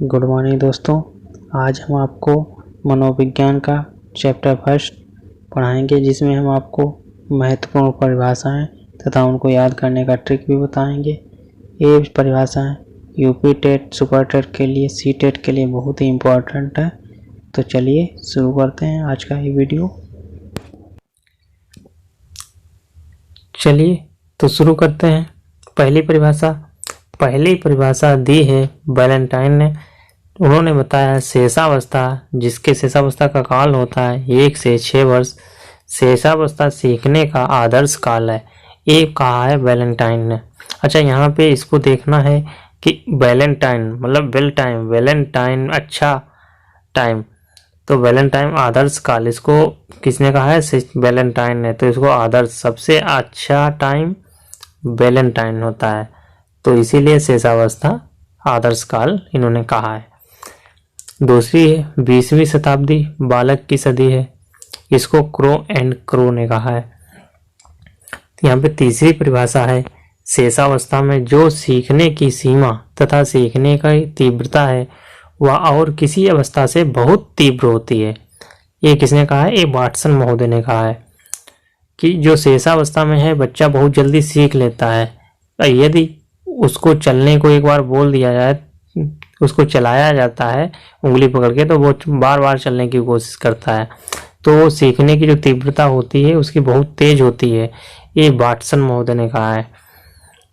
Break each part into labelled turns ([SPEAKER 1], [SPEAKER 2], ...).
[SPEAKER 1] Good morning दोस्तों। आज हम आपको मनोविज्ञान का चैप्टर फर्स्ट पढ़ाएंगे, जिसमें हम आपको महत्वपूर्ण परिभाषाएं तथा उनको याद करने का ट्रिक भी बताएंगे। ये परिभाषाएं यूपी टेट, सुपर टेट के लिए, सी टेट के लिए बहुत ही इम्पोर्टेंट है। तो चलिए शुरू करते हैं आज का ये वीडियो। चलिए तो शुरू करते हैं। पहली परिभाषा दी है वैलेंटाइन ने। उन्होंने बताया शेषावस्था, जिसके शेषावस्था का काल होता है 1 से 6 वर्ष, शेषावस्था सीखने का आदर्श काल है। ये कहा है वैलेंटाइन ने। अच्छा, यहाँ पे इसको देखना है कि वैलेंटाइन मतलब वैलेंटाइन अच्छा टाइम, तो वैलेंटाइन आदर्श काल, इसको किसने कहा है? वैलेंटाइन ने। तो इसको आदर्श, सबसे अच्छा टाइम वैलेंटाइन होता है, तो इसीलिए शेषावस्था आदर्श काल इन्होंने कहा है। दूसरी है 20वीं शताब्दी बालक की सदी है, इसको क्रो एंड क्रो ने कहा है। यहाँ पे तीसरी परिभाषा है शेषावस्था में जो सीखने की सीमा तथा सीखने की तीव्रता है वह और किसी अवस्था से बहुत तीव्र होती है। ये किसने कहा है? ये वाटसन महोदय ने कहा है कि जो शेषावस्था में है बच्चा बहुत जल्दी सीख लेता है। यदि उसको चलने को एक बार बोल दिया जाए, उसको चलाया जाता है उंगली पकड़ के, तो वो बार बार चलने की कोशिश करता है। तो सीखने की जो तीव्रता होती है उसकी बहुत तेज होती है। ये वाटसन महोदय ने कहा है।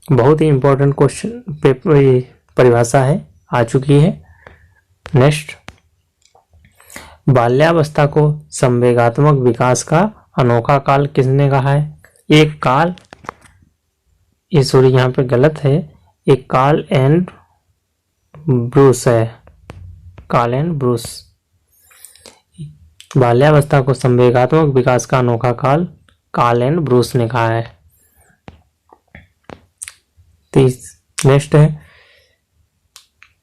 [SPEAKER 1] बहुत ही इंपॉर्टेंट क्वेश्चन परिभाषा है, आ चुकी है। नेक्स्ट, बाल्यावस्था को संवेगात्मक विकास का अनोखा काल किसने कहा है? एक काल, ये सॉरी यहाँ पे गलत है, एक कार्ल एंड ब्रूस है, कार्ल एंड ब्रूस। बाल्यावस्था को संवेगात्मक विकास का अनोखा काल कार्ल एंड ब्रूस ने कहा है। नेक्स्ट है,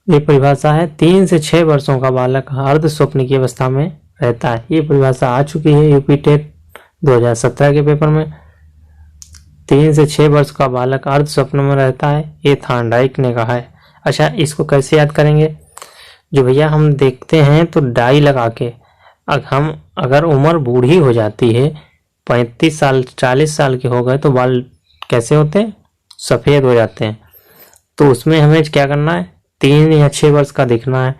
[SPEAKER 1] ये परिभाषा है 3 से 6 वर्षों का बालक अर्ध स्वप्न की अवस्था में रहता है। ये परिभाषा आ चुकी है यूपी टेट 2017 के पेपर में। 3 से 6 वर्ष का बालक अर्ध स्वप्न में रहता है, ये थार्नडाइक ने कहा है। अच्छा, इसको कैसे याद करेंगे? जो भैया हम देखते हैं तो डाई लगा के, अगर उम्र बूढ़ी हो जाती है, 35 साल 40 साल के हो गए, तो बाल कैसे होते हैं? सफ़ेद हो जाते हैं। तो उसमें हमें क्या करना है? 3 या 6 वर्ष का दिखना है,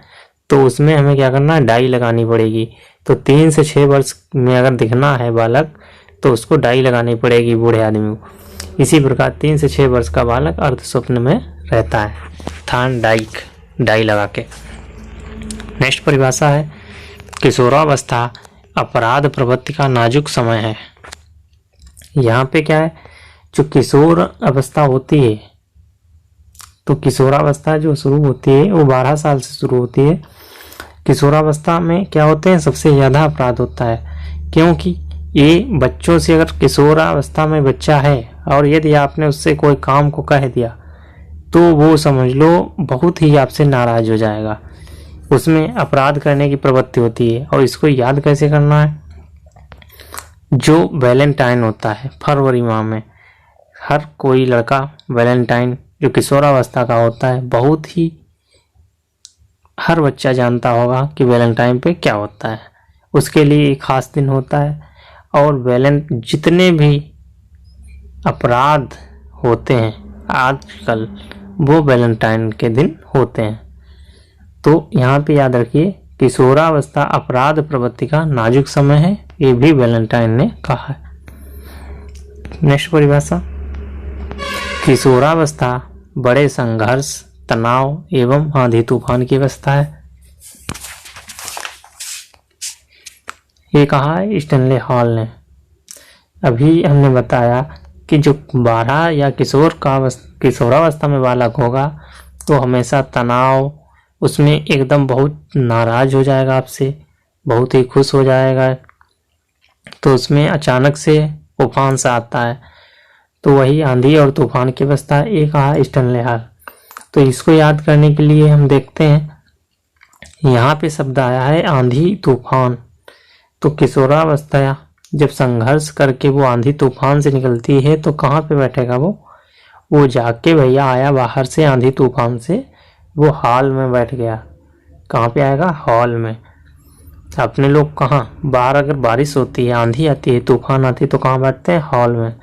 [SPEAKER 1] तो उसमें हमें क्या करना है? डाई लगानी पड़ेगी। तो 3 से 6 वर्ष में अगर दिखना है बालक, तो उसको डाई लगानी पड़ेगी बूढ़े आदमी को। इसी प्रकार 3 से 6 वर्ष का बालक अर्ध स्वप्न में रहता है, थार्नडाइक, डाई लगा के। नेक्स्ट परिभाषा है किशोरावस्था अपराध प्रवृत्ति का नाजुक समय है। यहाँ पे क्या है? जो किशोर अवस्था होती है, तो किशोरावस्था जो शुरू होती है वो 12 साल से शुरू होती है। किशोरावस्था में क्या होते हैं? सबसे ज़्यादा अपराध होता है, क्योंकि ये बच्चों से, अगर किशोरावस्था में बच्चा है और यदि आपने उससे कोई काम को कह दिया, तो वो समझ लो बहुत ही आपसे नाराज हो जाएगा। उसमें अपराध करने की प्रवृत्ति होती है। और इसको याद कैसे करना है? जो वैलेंटाइन होता है फरवरी माह में, हर कोई लड़का वैलेंटाइन जो किशोरावस्था का होता है, बहुत ही हर बच्चा जानता होगा कि वैलेंटाइन पे क्या होता है। उसके लिए एक खास दिन होता है, और जितने भी अपराध होते हैं आजकल वो वैलेंटाइन के दिन होते हैं। तो यहाँ पे याद रखिए, किशोरावस्था अपराध प्रवृत्ति का नाजुक समय है, ये भी वैलेंटाइन ने कहा है। नेक्स्ट परिभाषा, किशोरावस्था बड़े संघर्ष, तनाव एवं आंधी तूफान की अवस्था है। ये कहा है स्टैनले हॉल ने। अभी हमने बताया कि जो 12 या किशोरावस्था में बालक होगा तो हमेशा तनाव, उसमें एकदम बहुत नाराज हो जाएगा आपसे, बहुत ही खुश हो जाएगा, तो उसमें अचानक से तूफान सा आता है, तो वही आंधी और तूफान की अवस्था है। ये कहा स्टैनले हॉल। तो इसको याद करने के लिए हम देखते हैं, यहाँ पे शब्द आया है आंधी तूफान। तो किशोरावस्था जब संघर्ष करके वो आंधी तूफान से निकलती है, तो कहाँ पे बैठेगा वो जाके भैया आया बाहर से आंधी तूफान से, वो हॉल में बैठ गया, कहाँ पे आएगा? हॉल में। अपने लोग कहाँ? बाहर अगर बारिश होती है, आंधी आती है, तूफान आती है तो कहाँ बैठते हैं? हॉल में।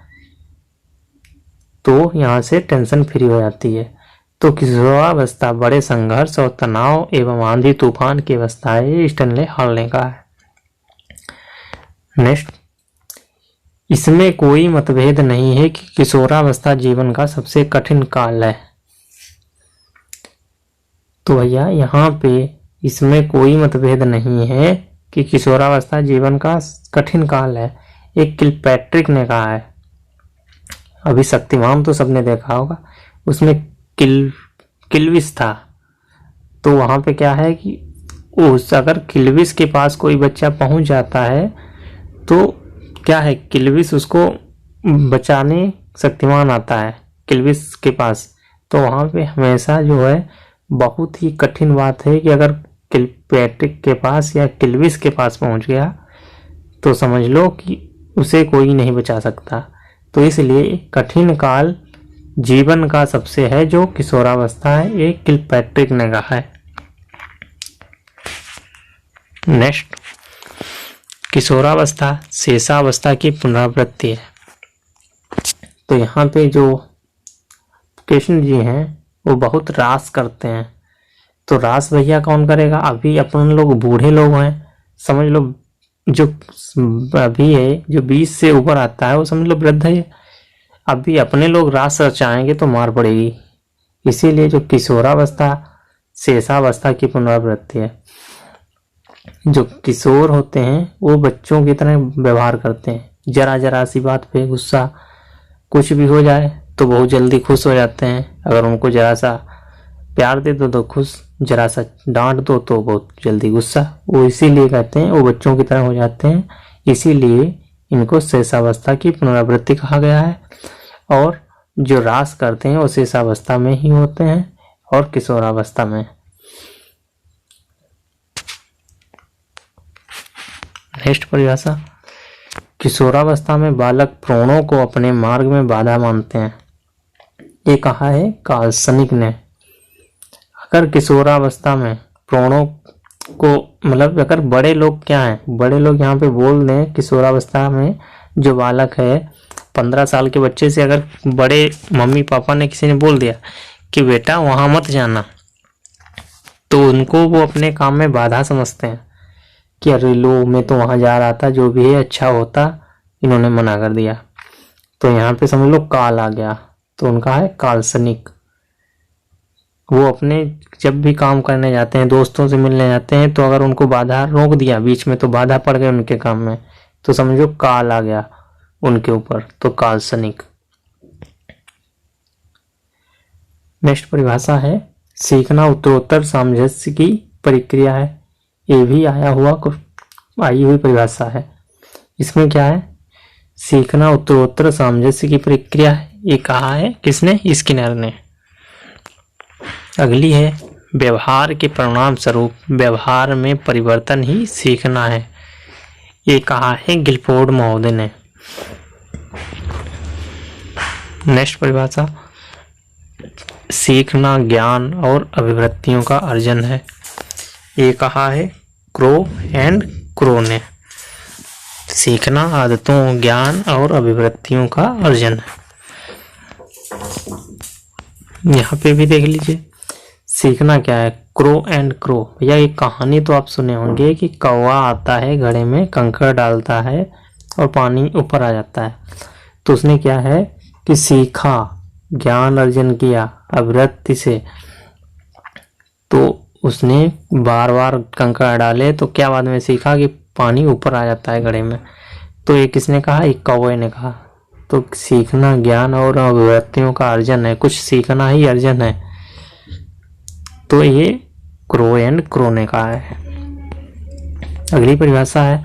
[SPEAKER 1] तो यहाँ से टेंशन फ्री हो जाती है। तो किशोरावस्था बड़े संघर्ष और तनाव एवं आंधी तूफान की अवस्था है, स्टैनले हॉल ने कहा है। नेक्स्ट, इसमें कोई मतभेद नहीं है कि किशोरावस्था जीवन का सबसे कठिन काल है। तो भैया यहाँ पे इसमें कोई मतभेद नहीं है कि किशोरावस्था जीवन का कठिन काल है, एक किलपैट्रिक ने कहा है। अभी शक्तिमान तो सबने देखा होगा, उसमें किल्विस था। तो वहां पे क्या है कि उस अगर किल्विस के पास कोई बच्चा पहुंच जाता है तो क्या है, किल्विस उसको बचाने शक्तिमान आता है किल्विस के पास। तो वहां पे हमेशा जो है बहुत ही कठिन बात है कि अगर किलपैट्रिक के पास या किल्विस के पास पहुंच गया तो समझ लो कि उसे कोई नहीं बचा सकता। तो इसलिए कठिन काल जीवन का सबसे है जो किशोरावस्था है, ये किलपैट्रिक ने कहा है। नेक्स्ट, किशोरावस्था शेषावस्था की पुनरावृत्ति है। तो यहाँ पे जो कृष्ण जी हैं वो बहुत रास करते हैं। तो रास भैया कौन करेगा? अभी अपन लोग बूढ़े लोग हैं, समझ लो जो अभी है, जो 20 से ऊपर आता है वो समझ लो वृद्ध है। अभी अपने लोग रास रचाएंगे तो मार पड़ेगी। इसीलिए जो किशोरावस्था शेषावस्था की पुनरावृत्ति है। जो किशोर होते हैं वो बच्चों की तरह व्यवहार करते हैं, जरा जरा सी बात पे गुस्सा, कुछ भी हो जाए तो बहुत जल्दी खुश हो जाते हैं। अगर उनको जरा सा प्यार दे दो तो खुश, जरा सा डांट दो तो बहुत जल्दी गुस्सा। वो इसीलिए कहते हैं वो बच्चों की तरह हो जाते हैं, इसीलिए इनको शेषावस्था की पुनरावृत्ति कहा गया है। और जो रास करते हैं वो शेषावस्था में ही होते हैं और किशोरावस्था में। नेक्स्ट परिभाषा, किशोरावस्था में बालक प्राणों को अपने मार्ग में बाधा मानते हैं, ये कहा है काल्सनिक ने। अगर किशोरावस्था में प्राणों को मतलब अगर बड़े लोग क्या हैं, बड़े लोग यहाँ पे बोल दें किशोरावस्था में जो बालक है 15 साल के बच्चे से अगर बड़े मम्मी पापा ने किसी ने बोल दिया कि बेटा वहां मत जाना, तो उनको वो अपने काम में बाधा समझते हैं कि अरे लो मैं तो वहां जा रहा था, जो भी है अच्छा होता, इन्होंने मना कर दिया। तो यहाँ पे समझ लो काल आ गया, तो उनका है काल्सनिक। वो अपने जब भी काम करने जाते हैं, दोस्तों से मिलने जाते हैं, तो अगर उनको बाधा रोक दिया बीच में तो बाधा पड़ गई उनके काम में, तो समझो काल आ गया उनके ऊपर, तो काल्सनिक। नेक्स्ट परिभाषा है सीखना उत्तरोत्तर सामंजस्य की प्रक्रिया है, ये भी आई हुई परिभाषा है। इसमें क्या है, सीखना उत्तरोत्तर सामंजस्य की प्रक्रिया है, ये कहा है किसने? स्किनर ने। अगली है व्यवहार के परिणाम स्वरूप व्यवहार में परिवर्तन ही सीखना है, ये कहा है गिलफोर्ड महोदय ने। नेक्स्ट परिभाषा, सीखना ज्ञान और अभिवृत्तियों का अर्जन है, ये कहा है क्रो एंड क्रो ने। सीखना आदतों, ज्ञान और अभिवृत्तियों का अर्जन है। यहाँ पे भी देख लीजिए सीखना क्या है, क्रो एंड क्रो। भैया एक कहानी तो आप सुने होंगे कि कौवा आता है घड़े में, कंकड़ डालता है और पानी ऊपर आ जाता है। तो उसने क्या है कि सीखा, ज्ञान अर्जन किया अभिवृत्ति से। तो उसने बार बार कंकड़ डाले तो क्या बाद में सीखा कि पानी ऊपर आ जाता है घड़े में। तो ये किसने कहा? एक कौवे ने कहा। तो सीखना ज्ञान और अभिवृत्तियों का अर्जन है, कुछ सीखना ही अर्जन है। तो ये क्रो एंड क्रो ने कहा है। अगली परिभाषा है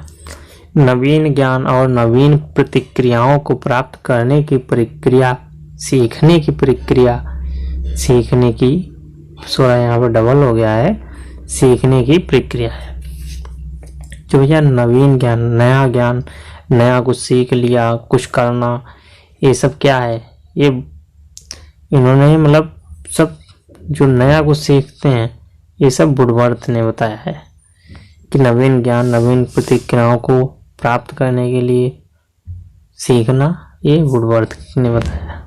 [SPEAKER 1] नवीन ज्ञान और नवीन प्रतिक्रियाओं को प्राप्त करने की प्रक्रिया, सीखने की प्रक्रिया, सीखने की, सोरा यहाँ पर डबल हो गया है, सीखने की प्रक्रिया है। जो भैया नवीन ज्ञान, नया कुछ सीख लिया, कुछ करना, ये सब क्या है, ये इन्होंने मतलब सब जो नया कुछ सीखते हैं ये सब वुडवर्थ ने बताया है कि नवीन ज्ञान नवीन प्रतिक्रियाओं को प्राप्त करने के लिए सीखना, ये वुडवर्थ ने बताया।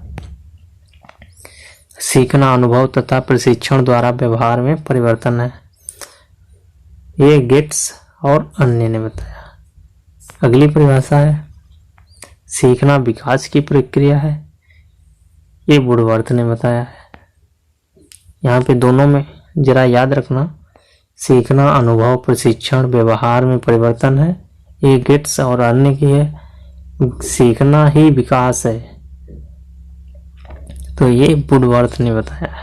[SPEAKER 1] सीखना अनुभव तथा प्रशिक्षण द्वारा व्यवहार में परिवर्तन है, ये गेट्स और अन्य ने बताया। अगली परिभाषा है सीखना विकास की प्रक्रिया है, ये वुडवर्थ ने बताया है। यहाँ पे दोनों में जरा याद रखना, सीखना अनुभव प्रशिक्षण व्यवहार में परिवर्तन है, ये गेट्स और अन्य की है। सीखना ही विकास है, तो ये वुडवर्थ ने बताया।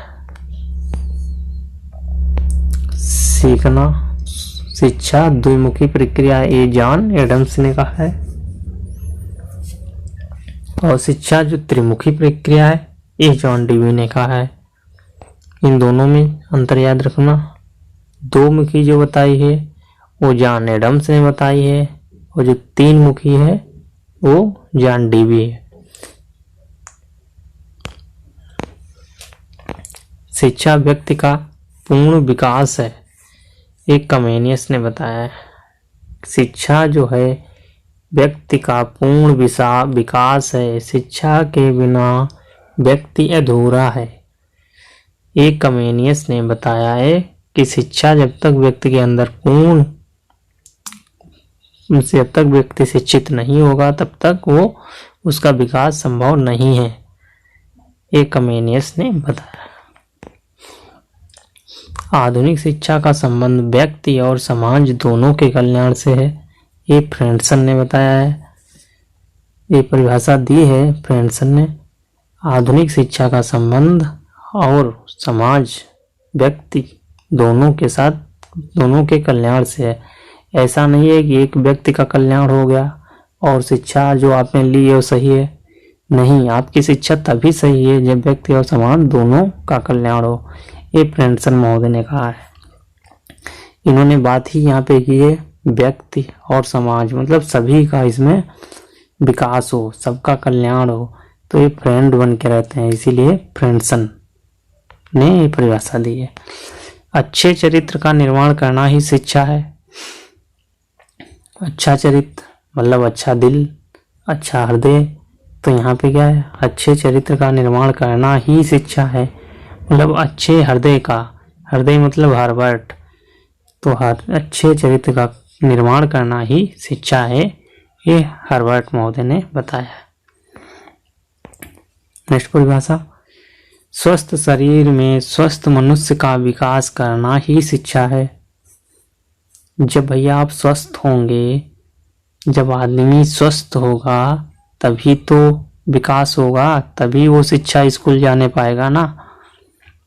[SPEAKER 1] सीखना शिक्षा द्विमुखी प्रक्रिया, ये जॉन एडम्स ने कहा है। और शिक्षा जो त्रिमुखी प्रक्रिया है, ये जॉन डीवी ने कहा है। इन दोनों में अंतर याद रखना। दो मुखी जो बताई है वो जॉन एडम्स ने बताई है, और जो तीन मुखी है वो जॉन डीवी है। शिक्षा व्यक्ति का पूर्ण विकास है, एक कमेनियस ने बताया है। शिक्षा जो है व्यक्ति का पूर्ण विकास है, शिक्षा के बिना व्यक्ति अधूरा है। एक कमेनियस ने बताया है कि शिक्षा जब तक व्यक्ति के अंदर जब तक व्यक्ति शिक्षित नहीं होगा तब तक वो उसका विकास संभव नहीं है, एक कमेनियस ने बताया। आधुनिक शिक्षा का संबंध व्यक्ति और समाज दोनों के कल्याण से है, ये फ्रेंडसन ने बताया है। ये परिभाषा दी है फ्रेंडसन ने। आधुनिक शिक्षा का संबंध और समाज व्यक्ति दोनों के साथ दोनों के कल्याण से है। ऐसा नहीं है कि एक व्यक्ति का कल्याण हो गया और शिक्षा जो आपने ली है वो सही है, नहीं, आपकी शिक्षा तभी सही है जब व्यक्ति और समाज दोनों का कल्याण हो, ये फ्रेंडसन महोदय ने कहा है। इन्होंने बात ही यहाँ पे की है व्यक्ति और समाज, मतलब सभी का इसमें विकास हो, सबका कल्याण हो, तो ये फ्रेंड बन के रहते हैं, इसीलिए फ्रेंडसन ने ये परिभाषा दी है। अच्छे चरित्र का निर्माण करना ही शिक्षा है। अच्छा चरित्र मतलब अच्छा दिल, अच्छा हृदय, तो यहाँ पे क्या है, अच्छे चरित्र का निर्माण करना ही शिक्षा है, मतलब अच्छे हृदय का, हृदय मतलब हार्वर्ट, तो अच्छे चरित्र का निर्माण करना ही शिक्षा है, ये हार्वर्ट महोदय ने बताया। नेक्स्ट परिभाषा, स्वस्थ शरीर में स्वस्थ मनुष्य का विकास करना ही शिक्षा है। जब भैया आप स्वस्थ होंगे, जब आदमी स्वस्थ होगा तभी तो विकास होगा, तभी वो शिक्षा स्कूल जाने पाएगा ना।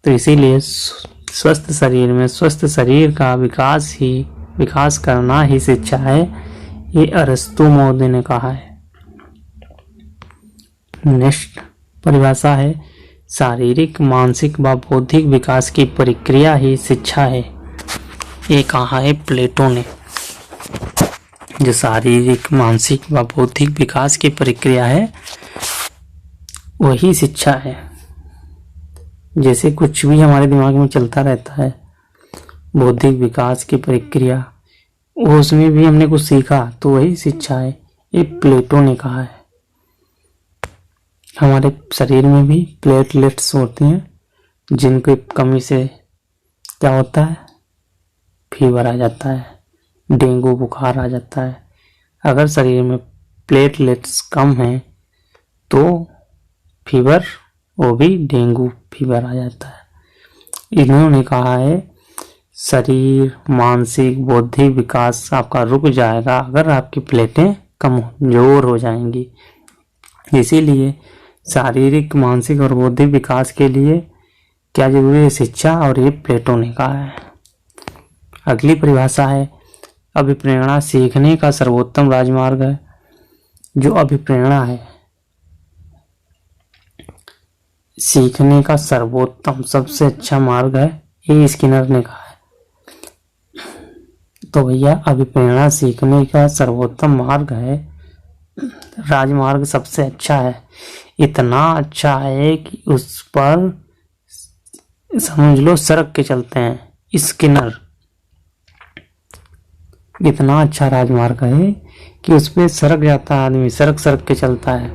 [SPEAKER 1] तो इसीलिए स्वस्थ शरीर में स्वस्थ शरीर का विकास करना ही शिक्षा है, ये अरस्तु महोदय ने कहा है। नेक्स्ट परिभाषा है, शारीरिक मानसिक व बौद्धिक विकास की प्रक्रिया ही शिक्षा है। ये कहा है प्लेटो ने। जो शारीरिक मानसिक व बौद्धिक विकास की प्रक्रिया है वही शिक्षा है। जैसे कुछ भी हमारे दिमाग में चलता रहता है, बौद्धिक विकास की प्रक्रिया, उसमें भी हमने कुछ सीखा तो वही शिक्षा है, ये प्लेटो ने कहा है। हमारे शरीर में भी प्लेटलेट्स होते हैं, जिनकी कमी से क्या होता है, फीवर आ जाता है, डेंगू बुखार आ जाता है। अगर शरीर में प्लेटलेट्स कम हैं तो फीवर, वो भी डेंगू फीवर आ जाता है। इन्होंने कहा है शरीर मानसिक बौद्धिक विकास आपका रुक जाएगा अगर आपकी प्लेटें कमजोर हो जाएंगी। इसीलिए शारीरिक मानसिक और बौद्धिक विकास के लिए क्या जरूरी है, शिक्षा, और ये प्लेटो ने कहा है। अगली परिभाषा है, अभिप्रेरणा सीखने का सर्वोत्तम राजमार्ग है। जो अभिप्रेरणा है सीखने का सर्वोत्तम सबसे अच्छा मार्ग है, ये स्किनर ने कहा है। तो भैया अभिप्रेरणा सीखने का सर्वोत्तम मार्ग है, राजमार्ग सबसे अच्छा है, इतना अच्छा है कि उस पर समझ लो सड़क के चलते हैं, स्किनर। इतना अच्छा राजमार्ग है कि उस पे सरक जाता है आदमी, सरक सरक के चलता है।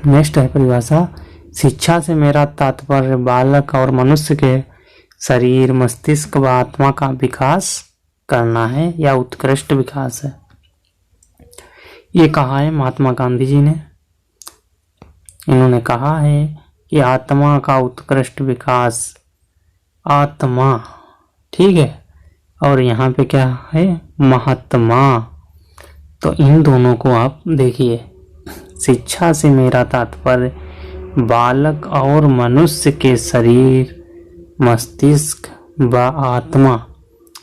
[SPEAKER 1] नेक्स्ट है परिभाषा, शिक्षा से मेरा तात्पर्य बालक और मनुष्य के शरीर, मस्तिष्क व आत्मा का विकास करना है या उत्कृष्ट विकास है। ये कहा है महात्मा गांधी जी ने। इन्होंने कहा है कि आत्मा का उत्कृष्ट विकास, आत्मा, ठीक है, और यहाँ पे क्या है, महात्मा। तो इन दोनों को आप देखिए, शिक्षा से मेरा तात्पर्य बालक और मनुष्य के शरीर, मस्तिष्क व आत्मा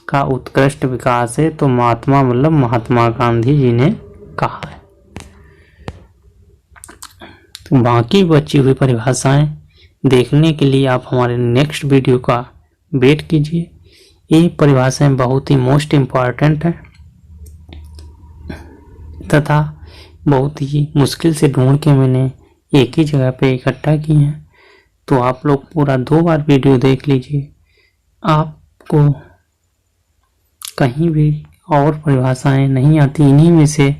[SPEAKER 1] का उत्कृष्ट विकास है। तो महात्मा मतलब महात्मा गांधी जी ने कहा है। तो बाकी बची हुई परिभाषाएं देखने के लिए आप हमारे नेक्स्ट वीडियो का वेट कीजिए। ये परिभाषाएं बहुत ही मोस्ट इम्पॉर्टेंट है तथा बहुत ही मुश्किल से ढूंढ के मैंने एक ही जगह पे इकट्ठा की हैं। तो आप लोग पूरा 2 बार वीडियो देख लीजिए, आपको कहीं भी और परिभाषाएं नहीं आती, इन्हीं में से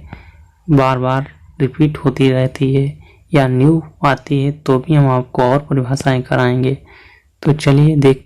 [SPEAKER 1] बार बार रिपीट होती रहती है या न्यू आती है, तो भी हम आपको और परिभाषाएं कराएंगे। तो चलिए देखते